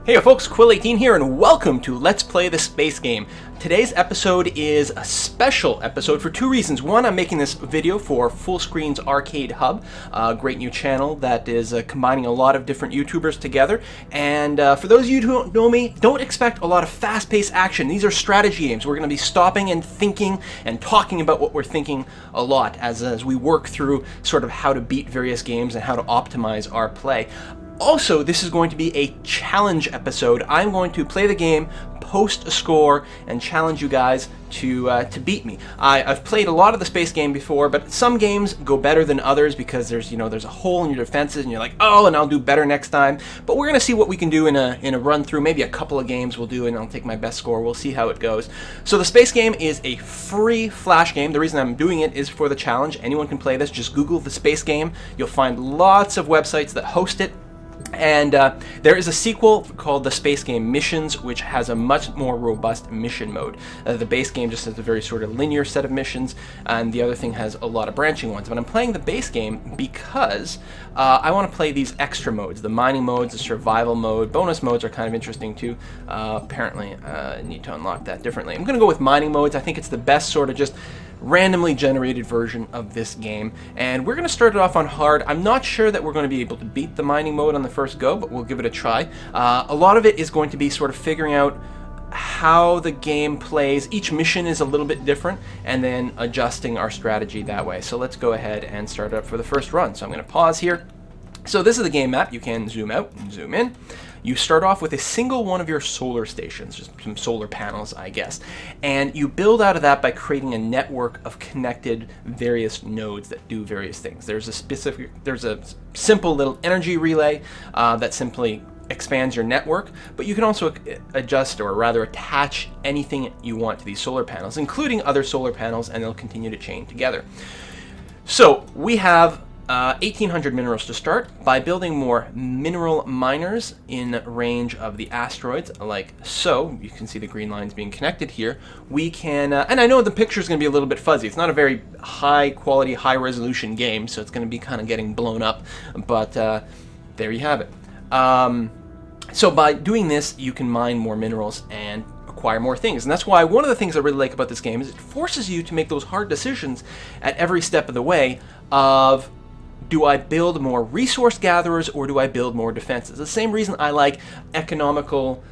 Hey folks, Quill18 here, and welcome to Let's Play the Space Game. Today's episode is a special episode for two reasons. One, I'm making this video for Fullscreen's Arcade Hub, a great new channel that is combining a lot of different YouTubers together. And for those of you who don't know me, don't expect a lot of fast-paced action. These are strategy games. We're going to be stopping and thinking and talking about what we're thinking a lot as we work through sort of how to beat various games and how to optimize our play. Also, this is going to be a challenge episode. I'm going to play the game, post a score, and challenge you guys to beat me. I've played a lot of the space game before, but some games go better than others because there's a hole in your defenses, and you're like, oh, and I'll do better next time. But we're gonna see what we can do in a run through. Maybe a couple of games we'll do, and I'll take my best score. We'll see how it goes. So the space game is a free flash game. The reason I'm doing it is for the challenge. Anyone can play this. Just Google the space game. You'll find lots of websites that host it. And there is a sequel called The Space Game Missions, which has a much more robust mission mode. The base game just has a very sort of linear set of missions, and the other thing has a lot of branching ones. But I'm playing the base game because I want to play these extra modes. The mining modes, the survival mode, bonus modes are kind of interesting too. Apparently, I need to unlock that differently. I'm going to go with mining modes. I think it's the best sort of just randomly generated version of this game, and we're going to start it off on hard. I'm not sure that we're going to be able to beat the mining mode on the first go, but we'll give it a try. A lot of it is going to be sort of figuring out how the game plays. Each mission is a little bit different, and then adjusting our strategy that way. So let's go ahead and start up for the first run. So I'm going to pause here. So this is the game map. You can zoom out and zoom in. You start off with a single one of your solar stations, just some solar panels, I guess. And you build out of that by creating a network of connected various nodes that do various things. There's a simple little energy relay that simply expands your network, but you can also adjust, or rather attach, anything you want to these solar panels, including other solar panels, and they'll continue to chain together. So we have 1,800 minerals to start. By building more mineral miners in range of the asteroids, like so, you can see the green lines being connected here, we can, and I know the picture is going to be a little bit fuzzy. It's not a very high quality, high resolution game, so it's going to be kind of getting blown up, but there you have it. So by doing this, you can mine more minerals and acquire more things. And that's why one of the things I really like about this game is it forces you to make those hard decisions at every step of the way of, do I build more resource gatherers or do I build more defenses? The same reason I like economical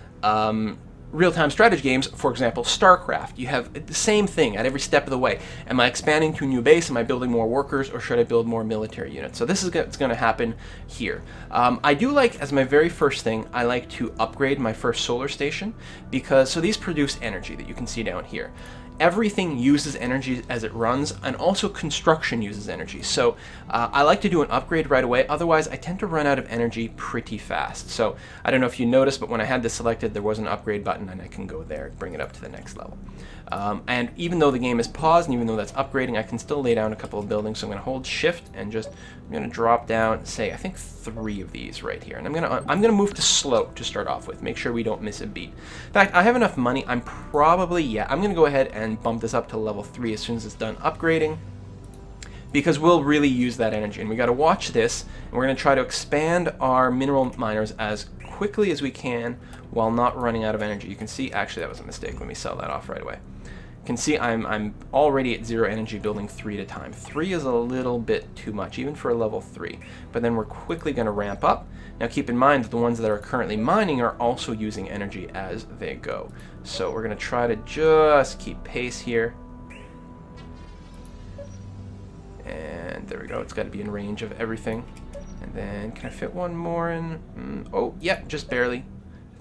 real-time strategy games, for example, StarCraft. You have the same thing at every step of the way. Am I expanding to a new base? Am I building more workers, or should I build more military units? So this is what's going to happen here. I do like, as my very first thing, I like to upgrade my first solar station, because so these produce energy that you can see down here. Everything uses energy as it runs, and also construction uses energy. So I like to do an upgrade right away, otherwise I tend to run out of energy pretty fast. So I don't know if you noticed, but when I had this selected, there was an upgrade button, and I can go there and bring it up to the next level. And even though the game is paused, and even though that's upgrading, I can still lay down a couple of buildings. So I'm going to hold shift and I'm going to drop down, say, I think 3 of these right here. And I'm going to move to slow to start off with, make sure we don't miss a beat. In fact, I have enough money. I'm going to go ahead and bump this up to level 3 as soon as it's done upgrading, because we'll really use that energy. And we got to watch this, and we're going to try to expand our mineral miners as quickly as we can while not running out of energy. You can see, actually that was a mistake. Let me sell that off right away. You can see I'm already at 0 energy, building 3 at a time. 3 is a little bit too much, even for a level 3. But then we're quickly going to ramp up. Now keep in mind that the ones that are currently mining are also using energy as they go. So we're going to try to just keep pace here. And there we go. It's got to be in range of everything. And then can I fit one more in? Oh, yeah, just barely.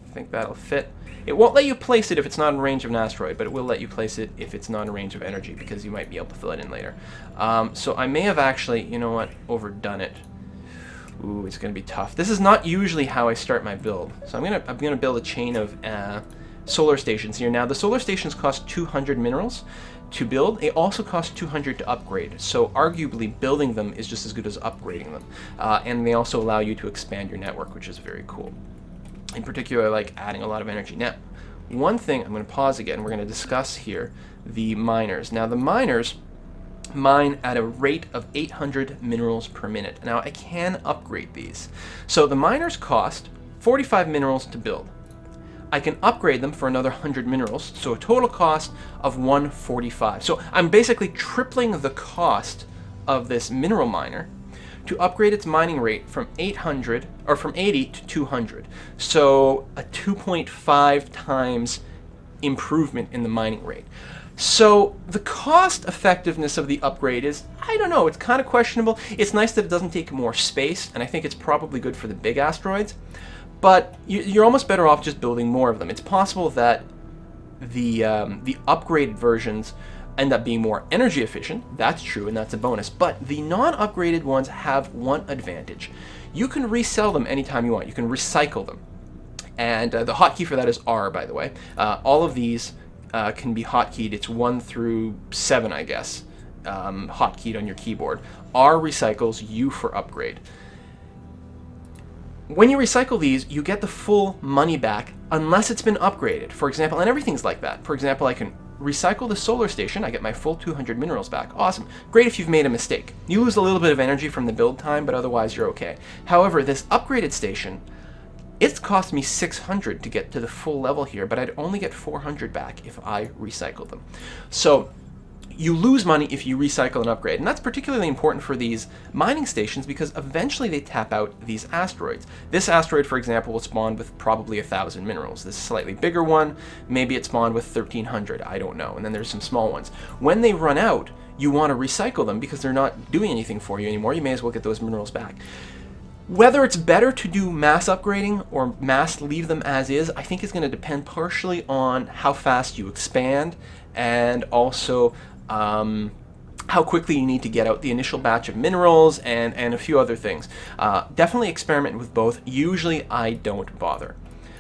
I think that'll fit. It won't let you place it if it's not in range of an asteroid, but it will let you place it if it's not in range of energy, because you might be able to fill it in later. So I may have actually, you know what, overdone it. Ooh, it's going to be tough. This is not usually how I start my build. So I'm gonna build a chain of solar stations here. Now the solar stations cost 200 minerals to build. They also cost 200 to upgrade. So arguably building them is just as good as upgrading them. And they also allow you to expand your network, which is very cool. In particular, I like adding a lot of energy. Now, one thing, I'm going to pause again, we're going to discuss here the miners. Now, the miners mine at a rate of 800 minerals per minute. Now, I can upgrade these. So the miners cost 45 minerals to build. I can upgrade them for another 100 minerals, so a total cost of 145. So I'm basically tripling the cost of this mineral miner to upgrade its mining rate from 800 or from 80 to 200. So a 2.5 times improvement in the mining rate. So the cost effectiveness of the upgrade is, I don't know, it's kind of questionable. It's nice that it doesn't take more space, and I think it's probably good for the big asteroids, but you're almost better off just building more of them. It's possible that the upgraded versions end up being more energy efficient. That's true, and that's a bonus. But the non-upgraded ones have one advantage. You can resell them anytime you want. You can recycle them. And the hotkey for that is R, by the way. All of these can be hotkeyed. It's 1 through 7, I guess, hotkeyed on your keyboard. R recycles, U for upgrade. When you recycle these, you get the full money back unless it's been upgraded. For example, and everything's like that. For example, I can recycle the solar station. I get my full 200 minerals back. Awesome. Great if you've made a mistake. You lose a little bit of energy from the build time, but otherwise you're okay. However, this upgraded station, it's cost me 600 to get to the full level here, but I'd only get 400 back if I recycle them. So you lose money if you recycle and upgrade, and that's particularly important for these mining stations because eventually they tap out these asteroids. This asteroid, for example, will spawn with probably 1,000 minerals. This slightly bigger one, maybe it spawned with 1,300, I don't know, and then there's some small ones. When they run out, you want to recycle them because they're not doing anything for you anymore. You may as well get those minerals back. Whether it's better to do mass upgrading or mass leave them as is, I think is going to depend partially on how fast you expand and also how quickly you need to get out the initial batch of minerals and a few other things. Definitely experiment with both. Usually I don't bother.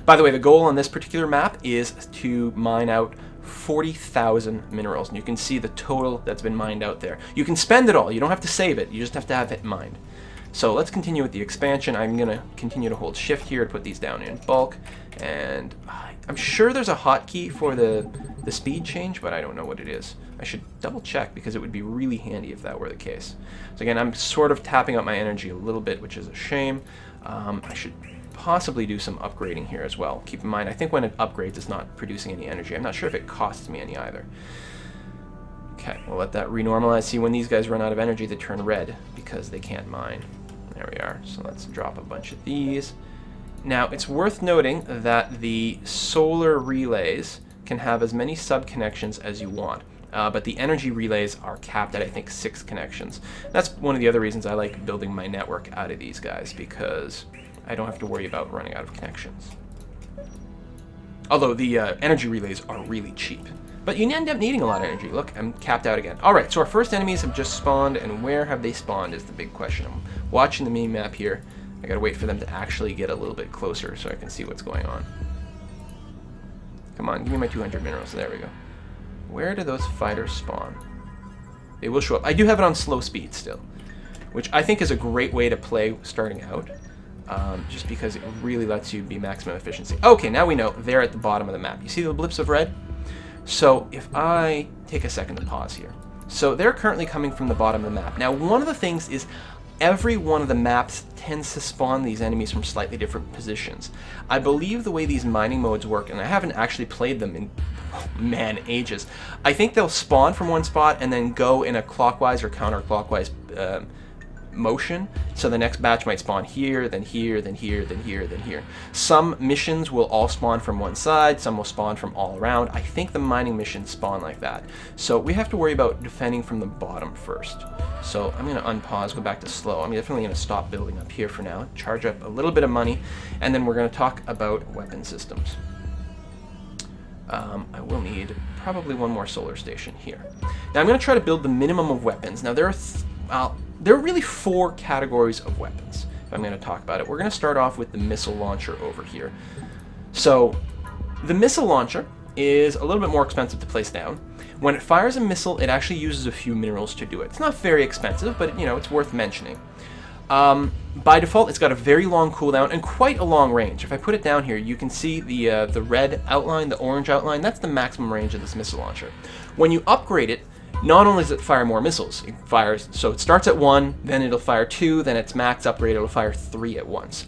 By the way, the goal on this particular map is to mine out 40,000 minerals, and you can see the total that's been mined out there. You can spend it all. You don't have to save it. You just have to have it mined. So let's continue with the expansion. I'm going to continue to hold shift here to put these down in bulk, and I'm sure there's a hotkey for the speed change, but I don't know what it is. I should double check because it would be really handy if that were the case. So again, I'm sort of tapping up my energy a little bit, which is a shame. I should possibly do some upgrading here as well. Keep in mind, I think when it upgrades, it's not producing any energy. I'm not sure if it costs me any either. Okay, we'll let that renormalize. See, when these guys run out of energy, they turn red because they can't mine. There we are. So let's drop a bunch of these. Now, it's worth noting that the solar relays can have as many sub-connections as you want. But the energy relays are capped at, I think, 6 connections. That's one of the other reasons I like building my network out of these guys, because I don't have to worry about running out of connections. Although the energy relays are really cheap. But you end up needing a lot of energy. Look, I'm capped out again. Alright, so our first enemies have just spawned, and where have they spawned is the big question. I'm watching the mini-map here. I gotta wait for them to actually get a little bit closer so I can see what's going on. Come on, give me my 200 minerals. There we go. Where do those fighters spawn? They will show up. I do have it on slow speed still, which I think is a great way to play starting out, just because it really lets you be maximum efficiency. Okay, now we know they're at the bottom of the map. You see the blips of red? So if I take a second to pause here. So they're currently coming from the bottom of the map. Now, one of the things is every one of the maps tends to spawn these enemies from slightly different positions. I believe the way these mining modes work, and I haven't actually played them in, man, ages. I think they'll spawn from one spot and then go in a clockwise or counterclockwise motion. So the next batch might spawn here, then here, then here, then here, then here. Some missions will all spawn from one side, some will spawn from all around. I think the mining missions spawn like that. So we have to worry about defending from the bottom first. So I'm going to unpause, go back to slow. I'm definitely going to stop building up here for now, charge up a little bit of money, and then we're going to talk about weapon systems. I will need probably one more solar station here. Now I'm going to try to build the minimum of weapons. Now there are really 4 categories of weapons, if I'm going to talk about it. We're going to start off with the missile launcher over here. So the missile launcher is a little bit more expensive to place down. When it fires a missile, it actually uses a few minerals to do it. It's not very expensive, but it's worth mentioning. By default, it's got a very long cooldown and quite a long range. If I put it down here, you can see the red outline, the orange outline. That's the maximum range of this missile launcher. When you upgrade it, not only does it fire more missiles, it fires, so it starts at 1, then it'll fire 2, then its max upgrade, it'll fire 3 at once.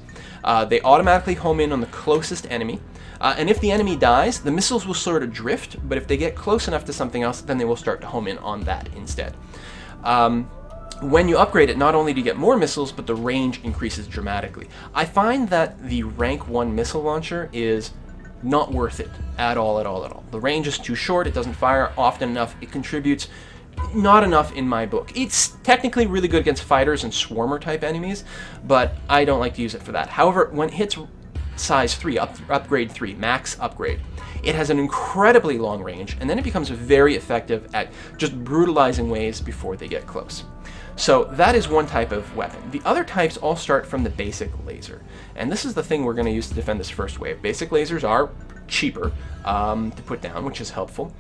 They automatically home in on the closest enemy. And if the enemy dies, the missiles will sort of drift, but if they get close enough to something else, then they will start to home in on that instead. When you upgrade it, not only do you get more missiles, but the range increases dramatically. I find that the rank 1 missile launcher is not worth it at all. The range is too short, it doesn't fire often enough, it contributes not enough in my book. It's technically really good against fighters and swarmer type enemies, but I don't like to use it for that. However, when it hits size 3, upgrade 3, max upgrade, it has an incredibly long range, and then it becomes very effective at just brutalizing waves before they get close. So that is one type of weapon. The other types all start from the basic laser, and this is the thing we're going to use to defend this first wave. Basic lasers are cheaper to put down, which is helpful.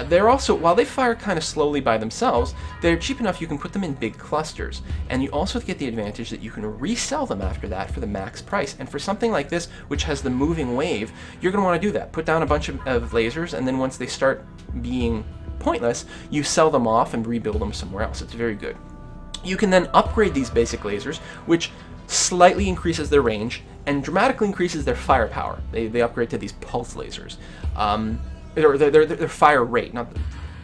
They're also, while they fire kind of slowly by themselves, they're cheap enough you can put them in big clusters, and you also get the advantage that you can resell them after that for the max price. And for something like this, which has the moving wave, you're going to want to do that. Put down a bunch of lasers, and then once they start being pointless, you sell them off and rebuild them somewhere else. It's very good. You can then upgrade these basic lasers, which slightly increases their range and dramatically increases their firepower. They upgrade to these pulse lasers. Their fire rate,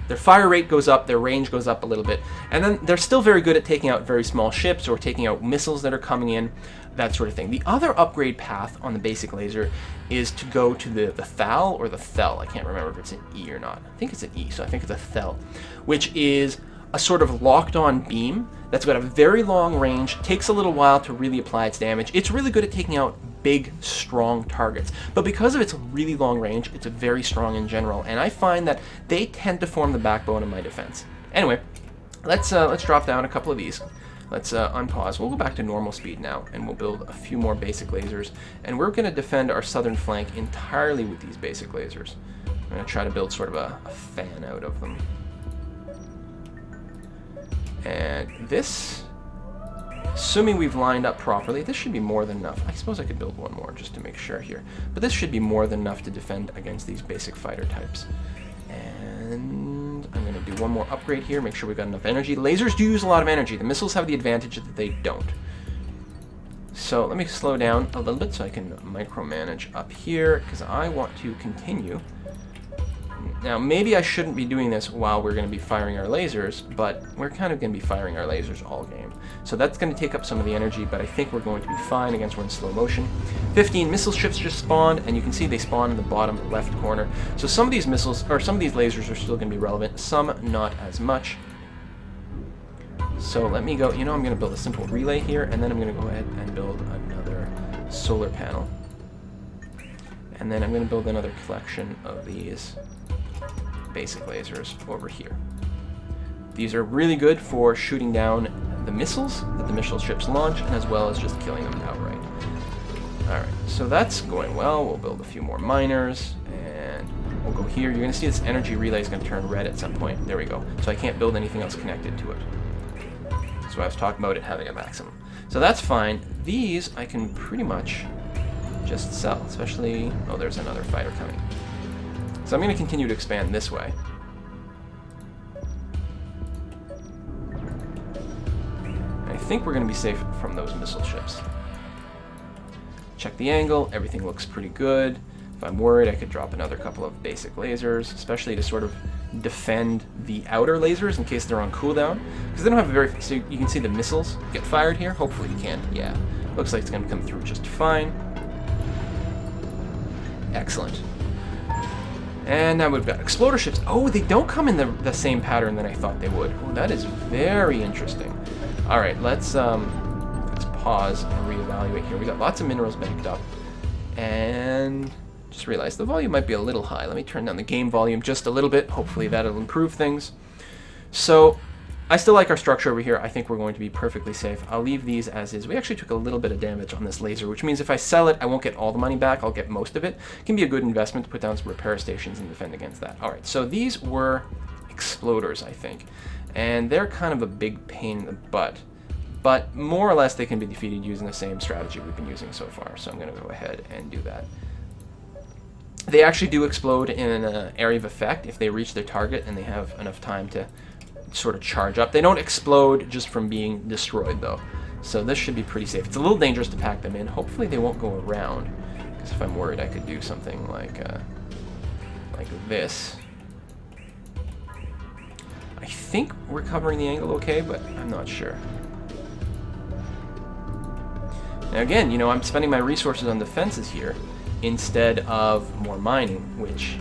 their fire rate goes up, their range goes up a little bit, and then they're still very good at taking out very small ships or taking out missiles that are coming in, that sort of thing. The other upgrade path on the basic laser is to go to the Thal or the Thel. I can't remember if it's an E or not. I think it's an E, so I think it's a Thel, which is a sort of locked-on beam that's got a very long range, takes a little while to really apply its damage. It's really good at taking out big, strong targets, but because of its really long range, it's very strong in general, and I find that they tend to form the backbone of my defense. Anyway, let's drop down a couple of these. Let's unpause. We'll go back to normal speed now, and we'll build a few more basic lasers, and we're going to defend our southern flank entirely with these basic lasers. I'm going to try to build sort of a fan out of them. And this, assuming we've lined up properly, this should be more than enough. I suppose I could build one more just to make sure here. But this should be more than enough to defend against these basic fighter types. And I'm going to do one more upgrade here, make sure we've got enough energy. Lasers do use a lot of energy. The missiles have the advantage that they don't. So let me slow down a little bit so I can micromanage up here, because I want to continue. Now, maybe I shouldn't be doing this while we're going to be firing our lasers, but we're kind of going to be firing our lasers all game. So that's going to take up some of the energy, but I think we're going to be fine against one in slow motion. 15 missile ships just spawned, and you can see they spawn in the bottom left corner. So some of these missiles, or some of these lasers are still going to be relevant, some not as much. So let me go, I'm going to build a simple relay here, and then I'm going to go ahead and build another solar panel. And then I'm going to build another collection of these basic lasers over here. These are really good for shooting down the missiles that the missile ships launch, and as well as just killing them outright. Alright, so that's going well. We'll build a few more miners, and we'll go here. You're going to see this energy relay is going to turn red at some point. There we go. So I can't build anything else connected to it. So I was talking about it having a maximum. So that's fine. These I can pretty much just sell, especially... Oh, there's another fighter coming. So I'm going to continue to expand this way. I think we're going to be safe from those missile ships. Check the angle, everything looks pretty good. If I'm worried, I could drop another couple of basic lasers, especially to sort of defend the outer lasers in case they're on cooldown. Because they don't have a very... So you can see the missiles get fired here. Hopefully you can. Yeah. Looks like it's going to come through just fine. Excellent. And now we've got exploder ships. Oh, they don't come in the same pattern that I thought they would. Oh, that is very interesting. All right, let's pause and reevaluate here. We got lots of minerals banked up, and just realized the volume might be a little high. Let me turn down the game volume just a little bit. Hopefully that'll improve things. So I still like our structure over here. I think we're going to be perfectly safe. I'll leave these as is. We actually took a little bit of damage on this laser, which means if I sell it, I won't get all the money back. I'll get most of it. It can be a good investment to put down some repair stations and defend against that. All right, so these were exploders, I think, and they're kind of a big pain in the butt, but more or less they can be defeated using the same strategy we've been using so far. So I'm going to go ahead and do that. They actually do explode in an area of effect if they reach their target and they have enough time to sort of charge up. They don't explode just from being destroyed though. So this should be pretty safe. It's a little dangerous to pack them in. Hopefully they won't go around, because if I'm worried, I could do something like this. I think we're covering the angle okay, but I'm not sure. Now again, you know, I'm spending my resources on defenses here instead of more mining, which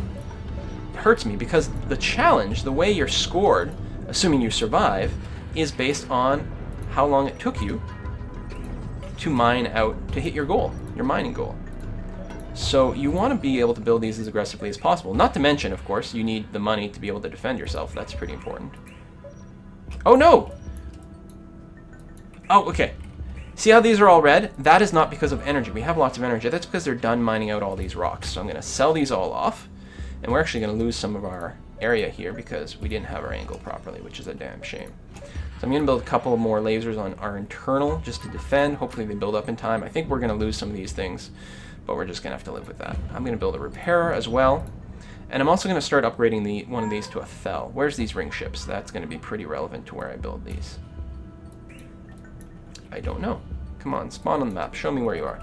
hurts me because the challenge, the way you're scored, assuming you survive, is based on how long it took you to mine out, to hit your goal, your mining goal. So you want to be able to build these as aggressively as possible. Not to mention, of course, you need the money to be able to defend yourself. That's pretty important. Oh no! Oh, okay. See how these are all red? That is not because of energy. We have lots of energy. That's because they're done mining out all these rocks. So I'm going to sell these all off. And we're actually going to lose some of our area here because we didn't have our angle properly, which is a damn shame. So I'm going to build a couple more lasers on our internal just to defend. Hopefully they build up in time. I think we're going to lose some of these things, but we're just going to have to live with that. I'm going to build a repairer as well. And I'm also going to start upgrading one of these to a Thel. Where's these ring ships? That's going to be pretty relevant to where I build these. I don't know. Come on, spawn on the map. Show me where you are.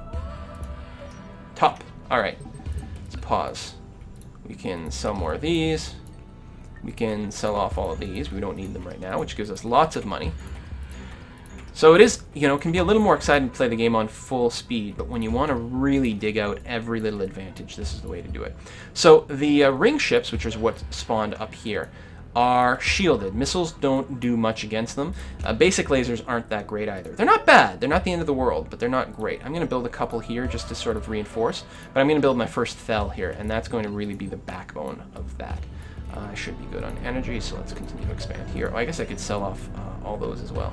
Top. Alright. Let's pause. We can sell more of these. We can sell off all of these. We don't need them right now, which gives us lots of money. So it is, you know, it can be a little more exciting to play the game on full speed, but when you want to really dig out every little advantage, this is the way to do it. So the ring ships, which is what spawned up here, are shielded. Missiles don't do much against them. Basic lasers aren't that great either. They're not bad. They're not the end of the world, but they're not great. I'm going to build a couple here just to sort of reinforce, but I'm going to build my first Thel here, and that's going to really be the backbone of that. I should be good on energy, so let's continue to expand here. Oh, I guess I could sell off all those as well,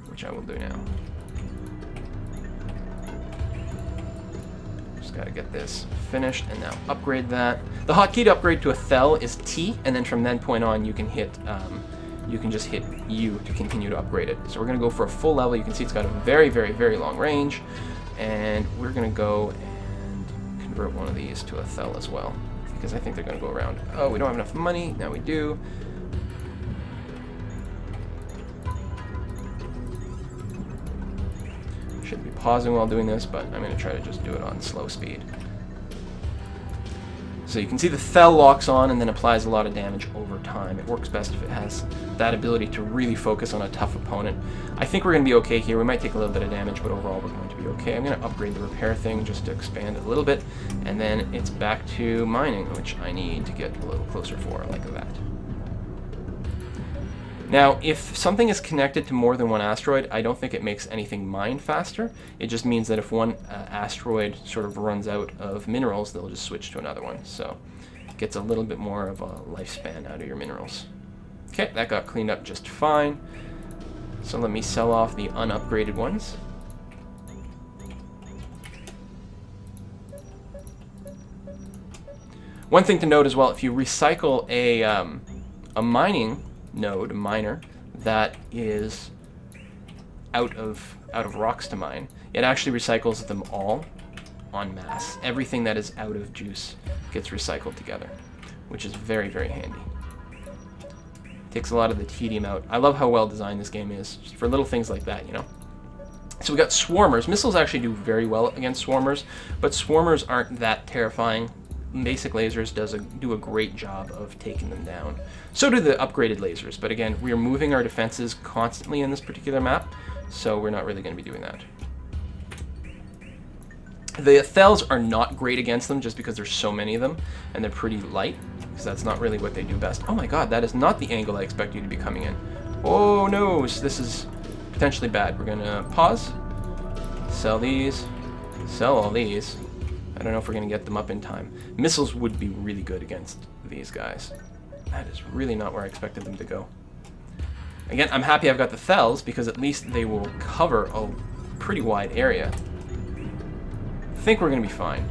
which I will do now. Got to get this finished and now upgrade that. The hotkey to upgrade to a Thel is T, and then from that point on you can hit you can just hit U to continue to upgrade it. So we're going to go for a full level. You can see it's got a very, very, very long range, and we're going to go and convert one of these to a Thel as well, because I think they're going to go around. Oh, we don't have enough money. Now we do. Should be pausing while doing this, but I'm going to try to just do it on slow speed. So you can see the Thel locks on and then applies a lot of damage over time. It works best if it has that ability to really focus on a tough opponent. I think we're going to be okay here. We might take a little bit of damage, but overall we're going to be okay. I'm going to upgrade the repair thing just to expand it a little bit, and then it's back to mining, which I need to get a little closer for, like that. Now, if something is connected to more than one asteroid, I don't think it makes anything mine faster. It just means that if one asteroid sort of runs out of minerals, they'll just switch to another one. So it gets a little bit more of a lifespan out of your minerals. Okay, that got cleaned up just fine. So let me sell off the unupgraded ones. One thing to note as well, if you recycle a mining node, miner, that is out of rocks to mine, it actually recycles them all en masse. Everything that is out of juice gets recycled together, which is very, very handy. Takes a lot of the tedium out. I love how well designed this game is, just for little things like that, you know. So we got swarmers. Missiles actually do very well against swarmers, but swarmers aren't that terrifying. Basic lasers do a great job of taking them down. So do the upgraded lasers, but again, we are moving our defenses constantly in this particular map, so we're not really going to be doing that. The Thels are not great against them just because there's so many of them, and they're pretty light, because that's not really what they do best. Oh my god, that is not the angle I expect you to be coming in. Oh no, so this is potentially bad. We're going to pause, sell these, sell all these. I don't know if we're going to get them up in time. Missiles would be really good against these guys. That is really not where I expected them to go. Again, I'm happy I've got the Thels, because at least they will cover a pretty wide area. I think we're going to be fine.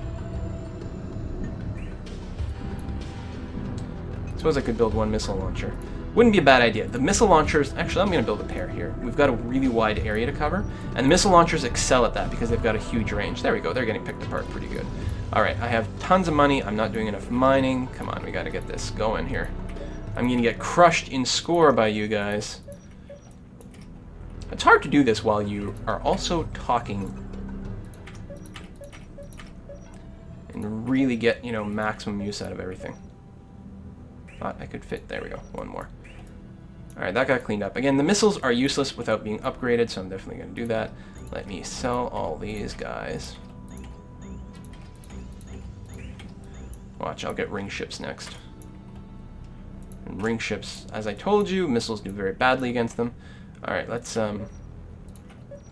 Suppose I could build one missile launcher. Wouldn't be a bad idea. The missile launchers, actually I'm going to build a pair here. We've got a really wide area to cover, and the missile launchers excel at that because they've got a huge range. There we go, they're getting picked apart pretty good. Alright, I have tons of money, I'm not doing enough mining. Come on, we got to get this going here. I'm going to get crushed in score by you guys. It's hard to do this while you are also talking and really get, you know, maximum use out of everything. Thought I could fit. There we go. One more. Alright, that got cleaned up. Again, the missiles are useless without being upgraded, so I'm definitely going to do that. Let me sell all these guys. Watch, I'll get ring ships next. And ring ships, as I told you, missiles do very badly against them. Alright, let's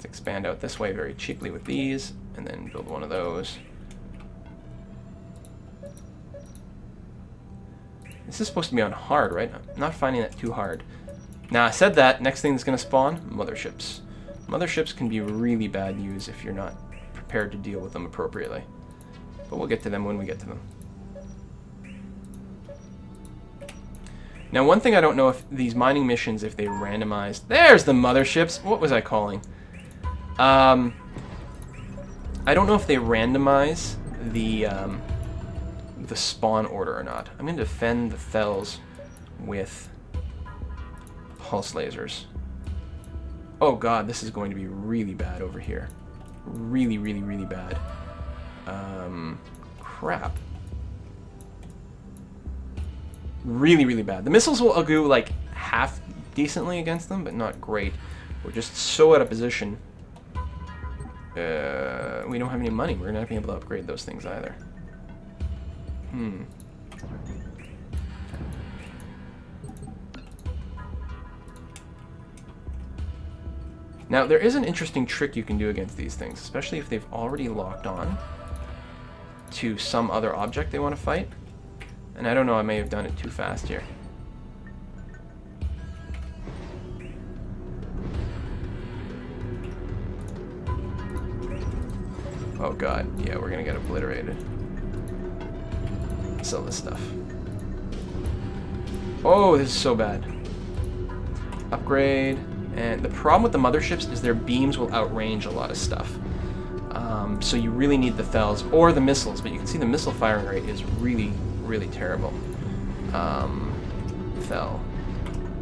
expand out this way very cheaply with these, and then build one of those. This is supposed to be on hard, right? I'm not finding that too hard. Now, I said that, next thing that's going to spawn, motherships. Motherships can be really bad news if you're not prepared to deal with them appropriately. But we'll get to them when we get to them. Now, one thing I don't know if these mining missions, if they randomize... There's the motherships! What was I calling? I don't know if they randomize the spawn order or not. I'm going to defend the Fells with pulse lasers. Oh god, this is going to be really bad over here. Really, really, really bad. Crap. Really, really bad. The missiles will do like half decently against them, but not great. We're just so out of position. We don't have any money. We're not going to be able to upgrade those things either. Now, there is an interesting trick you can do against these things, especially if they've already locked on to some other object they want to fight. And I don't know, I may have done it too fast here. Oh god, yeah, we're gonna get obliterated. Sell this stuff. Oh, this is so bad. Upgrade. And the problem with the motherships is their beams will outrange a lot of stuff. So you really need the Fells or the missiles, but you can see the missile firing rate is really, really terrible. Fell.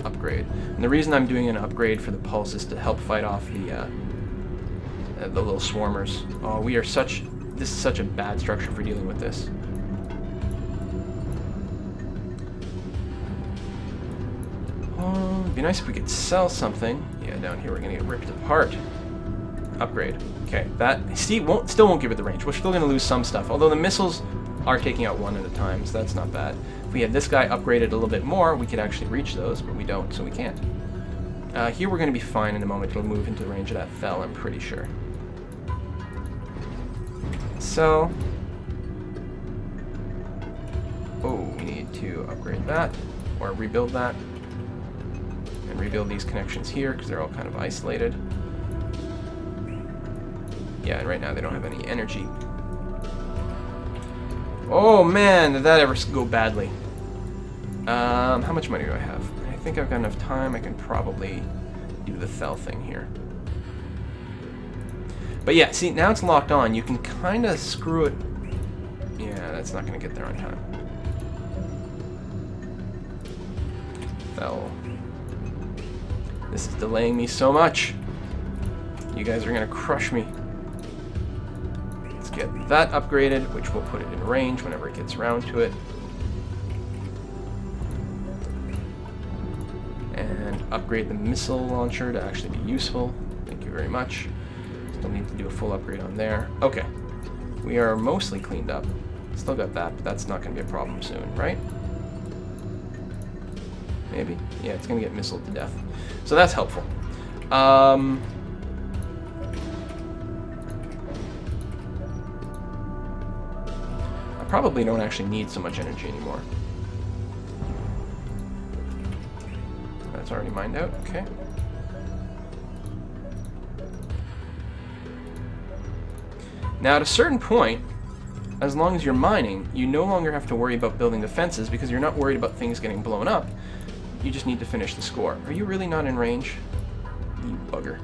Upgrade. And the reason I'm doing an upgrade for the pulse is to help fight off the little swarmers. Oh, we are such... This is such a bad structure for dealing with this. It'd be nice if we could sell something. Yeah, down here we're gonna get ripped apart. Upgrade. Okay, that still won't give it the range. We're still gonna lose some stuff, although the missiles are taking out one at a time, so that's not bad. If we had this guy upgraded a little bit more, we could actually reach those, but we don't, so we can't. Here we're gonna be fine in a moment. It'll move into the range of that Fell, I'm pretty sure. So, oh, we need to upgrade that or rebuild that. And rebuild these connections here because they're all kind of isolated. Yeah, and right now they don't have any energy. Oh man, did that ever go badly? How much money do I have? I think I've got enough time. I can probably do the Fell thing here. But yeah, see, now it's locked on. You can kind of screw it. Yeah, that's not going to get there on time. Fell. This is delaying me so much. You guys are going to crush me. Let's get that upgraded, which will put it in range whenever it gets around to it. And upgrade the missile launcher to actually be useful. Thank you very much. Still need to do a full upgrade on there. Okay. We are mostly cleaned up. Still got that, but that's not going to be a problem soon, right? Maybe? Yeah, it's going to get missiled to death. So that's helpful. I probably don't actually need so much energy anymore. That's already mined out. Okay. Now, at a certain point, as long as you're mining, you no longer have to worry about building defenses because you're not worried about things getting blown up. You just need to finish the score. Are you really not in range? You bugger.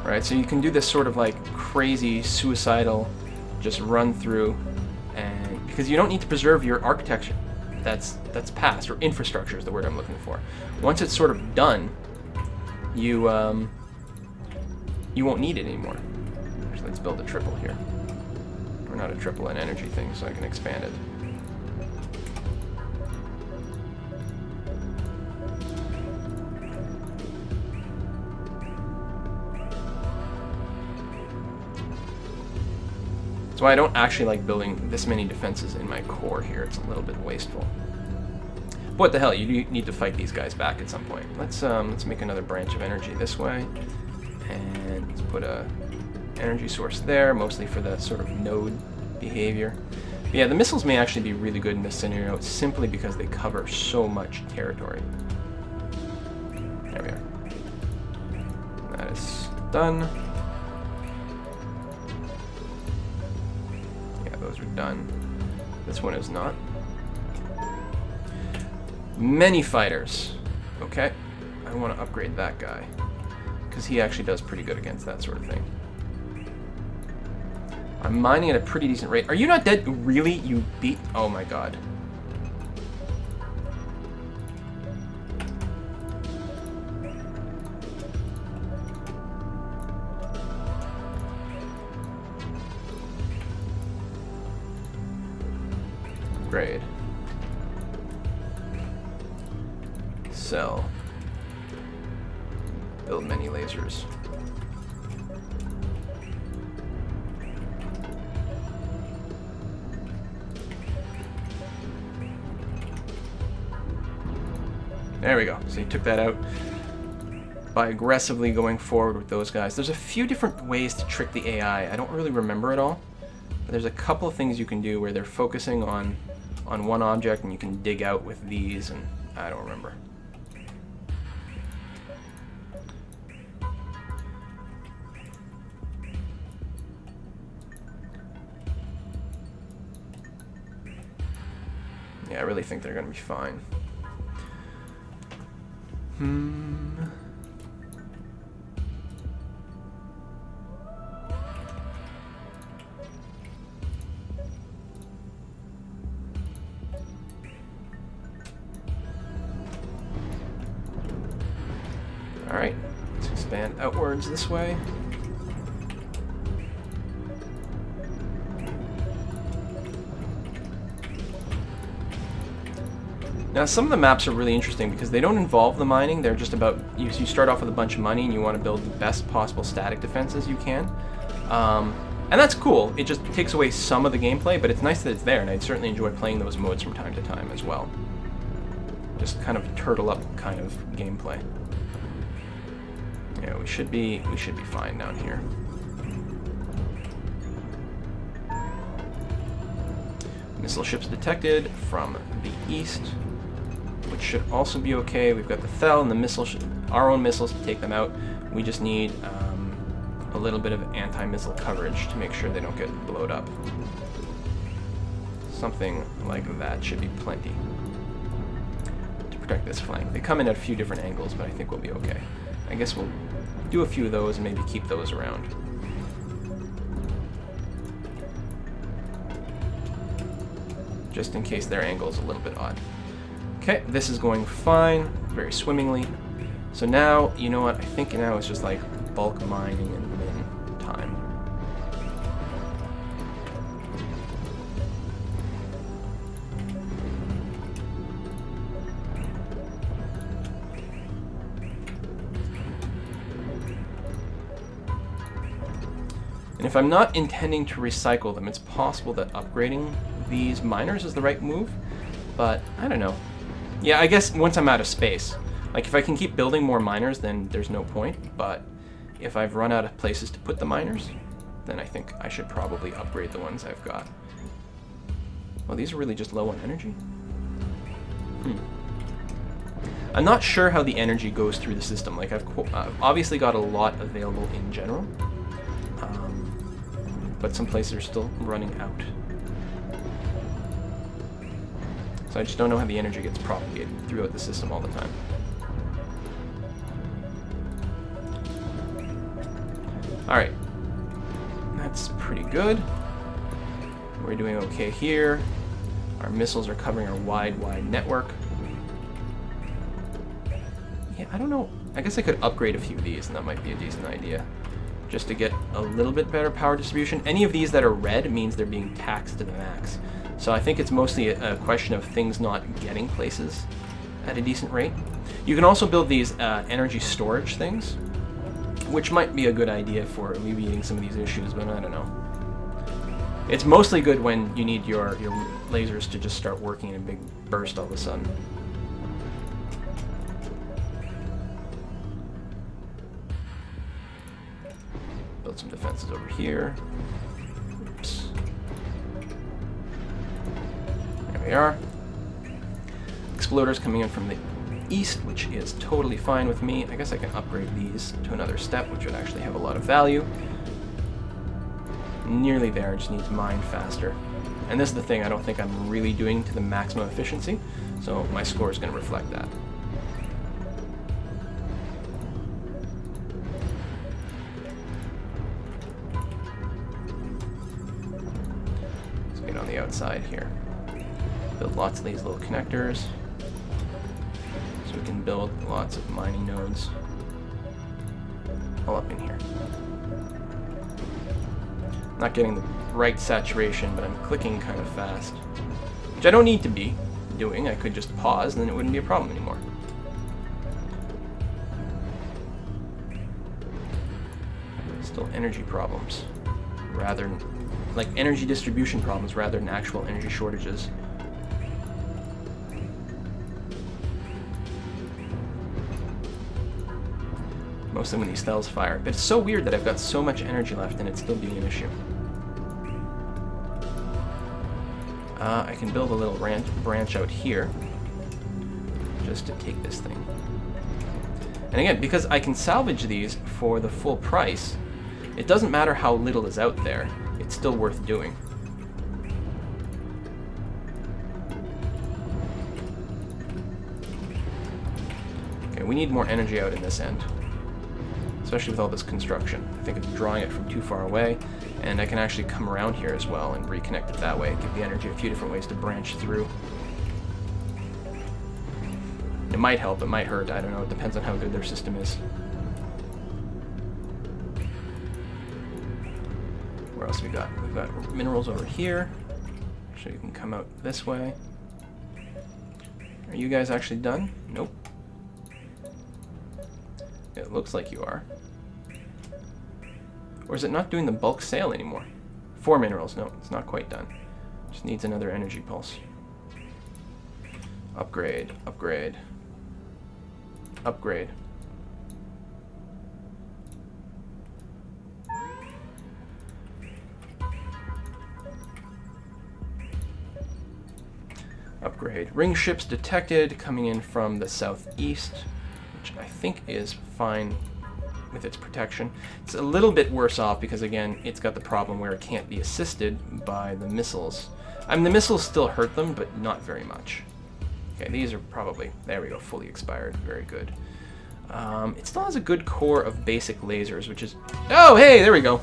Right, so you can do this sort of like crazy, suicidal, just run through, and because you don't need to preserve your architecture. that's passed, or infrastructure is the word I'm looking for. Once it's sort of done, you won't need it anymore. Actually, let's build a triple here. Or not a triple, an energy thing, so I can expand it. So I don't actually like building this many defenses in my core here. It's a little bit wasteful. But what the hell? You need to fight these guys back at some point. Let's make another branch of energy this way, and let's put a energy source there, mostly for the sort of node behavior. But yeah, the missiles may actually be really good in this scenario, simply because they cover so much territory. There we are. That is done. Those are done. This one is not. Many fighters. Okay. I want to upgrade that guy, because he actually does pretty good against that sort of thing. I'm mining at a pretty decent rate. Are you not dead? Really? You beat... Oh my god. Upgrade. Sell. Build many lasers. There we go. So you took that out by aggressively going forward with those guys. There's a few different ways to trick the AI. I don't really remember it all, but there's a couple of things you can do where they're focusing on one object and you can dig out with these, and I don't remember. Yeah, I really think they're going to be fine. Alright, let's expand outwards this way. Now, some of the maps are really interesting because they don't involve the mining. They're just about, you start off with a bunch of money and you want to build the best possible static defenses you can. And that's cool. It just takes away some of the gameplay, but it's nice that it's there, and I'd certainly enjoy playing those modes from time to time as well. Just kind of turtle up kind of gameplay. Yeah, we should be fine down here. Missile ships detected from the east, which should also be okay. We've got the Thel and the missile, our own missiles to take them out. We just need a little bit of anti-missile coverage to make sure they don't get blowed up. Something like that should be plenty to protect this flank. They come in at a few different angles, but I think we'll be okay. I guess we'll do a few of those and maybe keep those around. Just in case their angle is a little bit odd. Okay, this is going fine, very swimmingly. So now, you know what, I think now it's just like bulk mining and min time. And if I'm not intending to recycle them, it's possible that upgrading these miners is the right move, but I don't know. Yeah, I guess once I'm out of space. Like, if I can keep building more miners, then there's no point, but if I've run out of places to put the miners, then I think I should probably upgrade the ones I've got. Well, these are really just low on energy. I'm not sure how the energy goes through the system. Like, I've obviously got a lot available in general, but some places are still running out. So I just don't know how the energy gets propagated throughout the system all the time. Alright. That's pretty good. We're doing okay here. Our missiles are covering our wide network. Yeah, I don't know. I guess I could upgrade a few of these, and that might be a decent idea. Just to get a little bit better power distribution. Any of these that are red means they're being taxed to the max. So I think it's mostly a question of things not getting places at a decent rate. You can also build these energy storage things, which might be a good idea for alleviating some of these issues, but I don't know. It's mostly good when you need your lasers to just start working in a big burst all of a sudden. Build some defenses over here. Oops. There we are. Exploders coming in from the east, which is totally fine with me. I guess I can upgrade these to another step, which would actually have a lot of value. Nearly there, just needs mine faster. And this is the thing I don't think I'm really doing to the maximum efficiency, so my score is going to reflect that. Let's get on the outside here. Build lots of these little connectors, so we can build lots of mining nodes all up in here. Not getting the right saturation, but I'm clicking kind of fast, which I don't need to be doing. I could just pause, and then it wouldn't be a problem anymore. Still energy problems, rather than, like energy distribution problems, rather than actual energy shortages. Mostly when these cells fire. But it's so weird that I've got so much energy left and it's still being an issue. I can build a little branch out here just to take this thing. And again, because I can salvage these for the full price, it doesn't matter how little is out there, it's still worth doing. Okay, we need more energy out in this end, especially with all this construction. I think I'm drawing it from too far away, and I can actually come around here as well and reconnect it that way, give the energy a few different ways to branch through. It might help, it might hurt, I don't know, it depends on how good their system is. Where else we got? We've got minerals over here, so you can come out this way. Are you guys actually done? Nope. It looks like you are. Or is it not doing the bulk sale anymore? 4 minerals. No, it's not quite done. Just needs another energy pulse. Upgrade, upgrade, upgrade. Upgrade. Ring ships detected coming in from the southeast, which I think is fine with its protection. It's a little bit worse off because, again, it's got the problem where it can't be assisted by the missiles. I mean, the missiles still hurt them, but not very much. Okay, these are probably, there we go, fully expired. Very good. It still has a good core of basic lasers, which is... Oh, hey, there we go.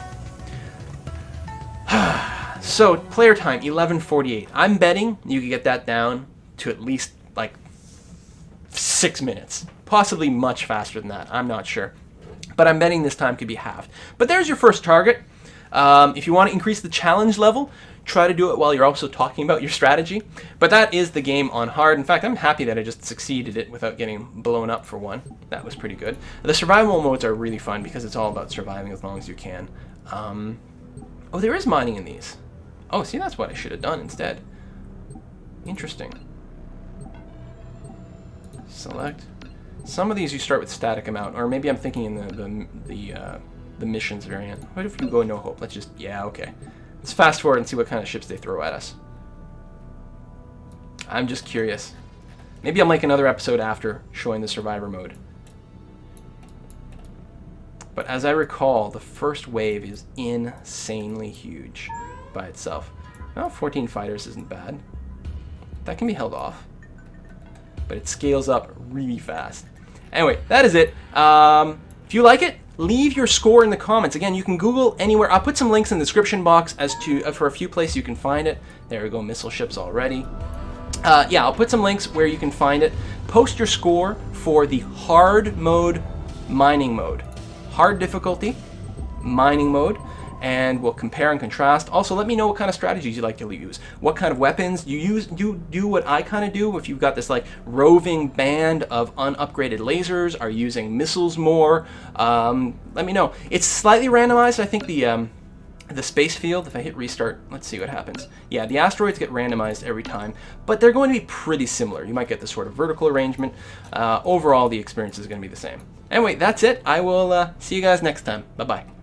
So, player time, 11:48. I'm betting you can get that down to at least, like, 6 minutes. Possibly much faster than that. I'm not sure. But I'm betting this time could be halved. But there's your first target. If you want to increase the challenge level, try to do it while you're also talking about your strategy. But that is the game on hard. In fact, I'm happy that I just succeeded it without getting blown up for one. That was pretty good. The survival modes are really fun because it's all about surviving as long as you can. Oh, there is mining in these. Oh, see, that's what I should have done instead. Interesting. Select. Some of these you start with static amount, or maybe I'm thinking in the missions variant. What if you go no hope? Let's just, yeah, okay. Let's fast forward and see what kind of ships they throw at us. I'm just curious. Maybe I'll make another episode after showing the survivor mode. But as I recall, the first wave is insanely huge by itself. Well, 14 fighters isn't bad. That can be held off. But it scales up really fast. Anyway, that is it. If you like it, leave your score in the comments. Again, you can Google anywhere. I'll put some links in the description box as to for a few places you can find it. There we go, missile ships already. Yeah, I'll put some links where you can find it. Post your score for the hard mode, mining mode. Hard difficulty, mining mode, and we'll compare and contrast. Also, let me know what kind of strategies you like to use. What kind of weapons you use. You do what I kind of do. If you've got this like roving band of unupgraded lasers, are you using missiles more? Let me know. It's slightly randomized. I think the space field, if I hit restart, let's see what happens. Yeah, the asteroids get randomized every time, but they're going to be pretty similar. You might get this sort of vertical arrangement. Overall, the experience is going to be the same. Anyway, that's it. I will see you guys next time. Bye-bye.